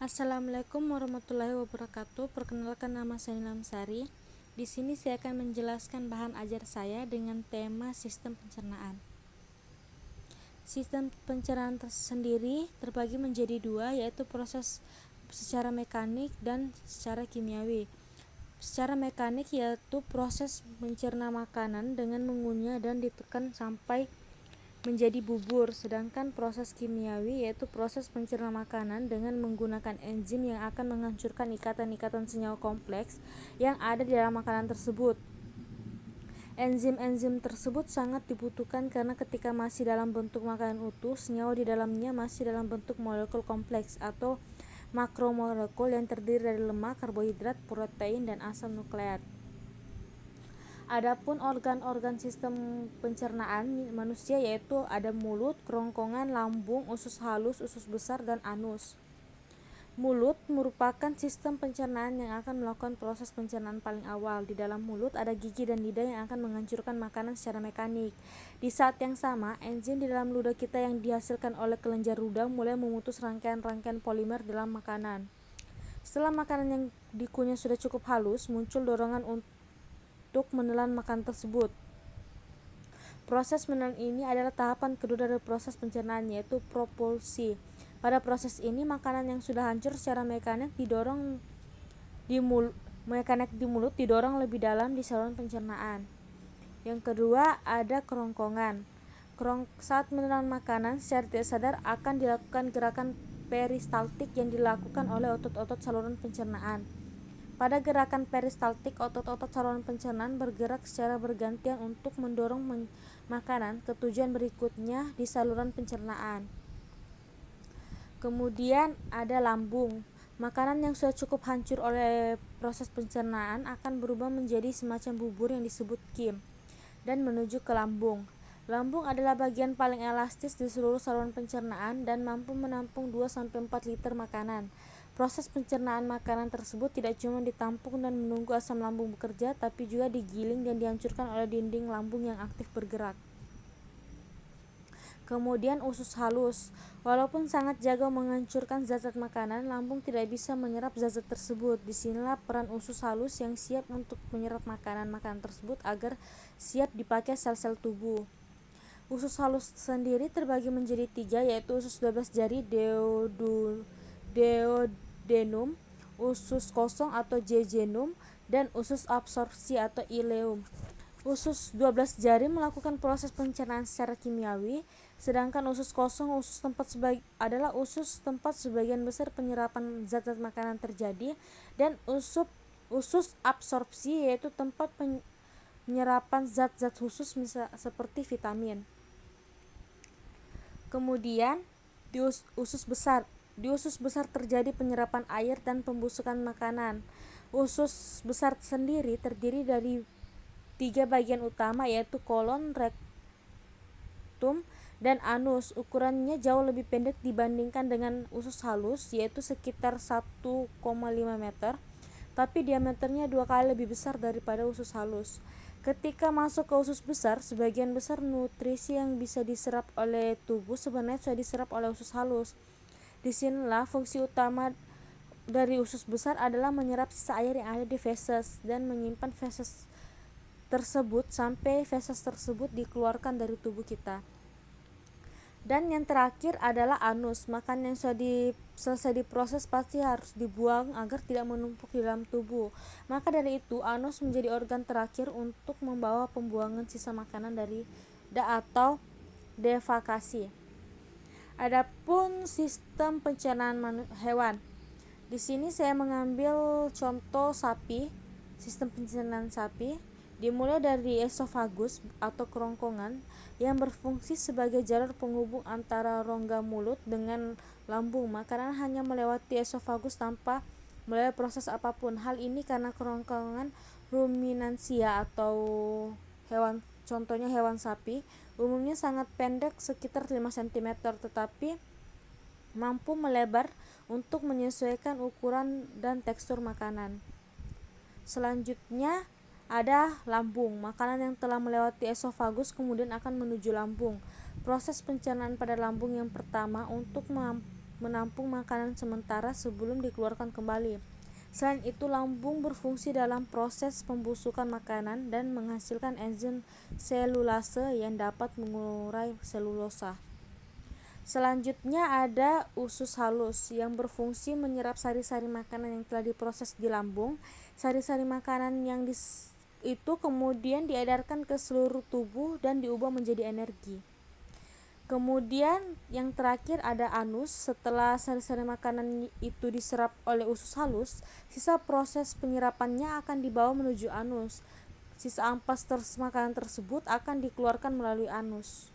Assalamualaikum warahmatullahi wabarakatuh. Perkenalkan, nama saya Nilam Sari. Di sini saya akan menjelaskan bahan ajar saya dengan tema sistem pencernaan. Sistem pencernaan sendiri terbagi menjadi dua, yaitu proses secara mekanik dan secara kimiawi. Secara mekanik yaitu proses mencerna makanan dengan mengunyah dan ditekan sampai menjadi bubur, sedangkan proses kimiawi yaitu proses mencerna makanan dengan menggunakan enzim yang akan menghancurkan ikatan-ikatan senyawa kompleks yang ada di dalam makanan tersebut. Enzim-enzim tersebut sangat dibutuhkan karena ketika masih dalam bentuk makanan utuh, senyawa di dalamnya masih dalam bentuk molekul kompleks atau makromolekul yang terdiri dari lemak, karbohidrat, protein, dan asam nukleat. Adapun organ-organ sistem pencernaan manusia yaitu ada mulut, kerongkongan, lambung, usus halus, usus besar, dan anus. Mulut merupakan sistem pencernaan yang akan melakukan proses pencernaan paling awal. Di dalam mulut ada gigi dan lidah yang akan menghancurkan makanan secara mekanik. Di saat yang sama, enzim di dalam ludah kita yang dihasilkan oleh kelenjar ludah mulai memutus rangkaian-rangkaian polimer dalam makanan. Setelah makanan yang dikunyah sudah cukup halus, muncul dorongan untuk menelan makanan tersebut. Proses menelan ini adalah tahapan kedua dari proses pencernaan, yaitu propulsi. Pada proses ini, makanan yang sudah hancur secara mekanik di mulut didorong lebih dalam di saluran pencernaan. Yang kedua ada kerongkongan. Saat menelan makanan secara tidak sadar akan dilakukan gerakan peristaltik yang dilakukan oleh otot-otot saluran pencernaan. Pada gerakan peristaltik, otot-otot saluran pencernaan bergerak secara bergantian untuk mendorong makanan ke tujuan berikutnya di saluran pencernaan. Kemudian ada lambung. Makanan yang sudah cukup hancur oleh proses pencernaan akan berubah menjadi semacam bubur yang disebut kim dan menuju ke lambung. Lambung adalah bagian paling elastis di seluruh saluran pencernaan dan mampu menampung 2-4 liter makanan. Proses pencernaan makanan tersebut tidak cuma ditampung dan menunggu asam lambung bekerja, tapi juga digiling dan dihancurkan oleh dinding lambung yang aktif bergerak. Kemudian usus halus. Walaupun sangat jago menghancurkan zat-zat makanan, lambung tidak bisa menyerap zat-zat tersebut. Disinilah peran usus halus yang siap untuk menyerap makanan-makanan tersebut agar siap dipakai sel-sel tubuh. Usus halus sendiri terbagi menjadi 3, yaitu usus 12 jari duodenum, usus kosong atau jejunum, dan usus absorpsi atau ileum. Usus 12 jari melakukan proses pencernaan secara kimiawi, sedangkan usus kosong adalah usus tempat sebagian besar penyerapan zat-zat makanan terjadi, dan usus absorpsi yaitu tempat penyerapan zat-zat khusus seperti vitamin. Kemudian di usus besar terjadi penyerapan air dan pembusukan makanan. Usus besar sendiri terdiri dari 3 bagian utama, yaitu kolon, rektum, dan anus. Ukurannya jauh lebih pendek dibandingkan dengan usus halus, yaitu sekitar 1,5 meter, tapi diameternya 2 kali lebih besar daripada usus halus. Ketika masuk ke usus besar, sebagian besar nutrisi yang bisa diserap oleh tubuh sebenarnya sudah diserap oleh usus halus. Disinilah fungsi utama dari usus besar adalah menyerap sisa air yang ada di feses dan menyimpan feses tersebut sampai feses tersebut dikeluarkan dari tubuh kita. Dan yang terakhir adalah anus. Makanan yang sudah selesai diproses pasti harus dibuang agar tidak menumpuk di dalam tubuh. Maka dari itu, anus menjadi organ terakhir untuk membawa pembuangan sisa makanan atau defekasi. Adapun sistem pencernaan hewan. Di sini saya mengambil contoh sapi. Sistem pencernaan sapi dimulai dari esofagus atau kerongkongan yang berfungsi sebagai jalur penghubung antara rongga mulut dengan lambung. Makanan hanya melewati esofagus tanpa melalui proses apapun. Hal ini karena kerongkongan ruminansia atau contohnya hewan sapi umumnya sangat pendek, sekitar 5 cm, tetapi mampu melebar untuk menyesuaikan ukuran dan tekstur makanan. Selanjutnya ada lambung. Makanan yang telah melewati esofagus kemudian akan menuju lambung. Proses pencernaan pada lambung yang pertama untuk menampung makanan sementara sebelum dikeluarkan kembali. Selain itu, lambung berfungsi dalam proses pembusukan makanan dan menghasilkan enzim selulase yang dapat mengurai selulosa. Selanjutnya ada usus halus yang berfungsi menyerap sari-sari makanan yang telah diproses di lambung. Sari-sari makanan yang itu kemudian diedarkan ke seluruh tubuh dan diubah menjadi energi. Kemudian yang terakhir ada anus. Setelah sari-sari makanan itu diserap oleh usus halus, sisa proses penyerapannya akan dibawa menuju anus. Sisa ampas makanan tersebut akan dikeluarkan melalui anus.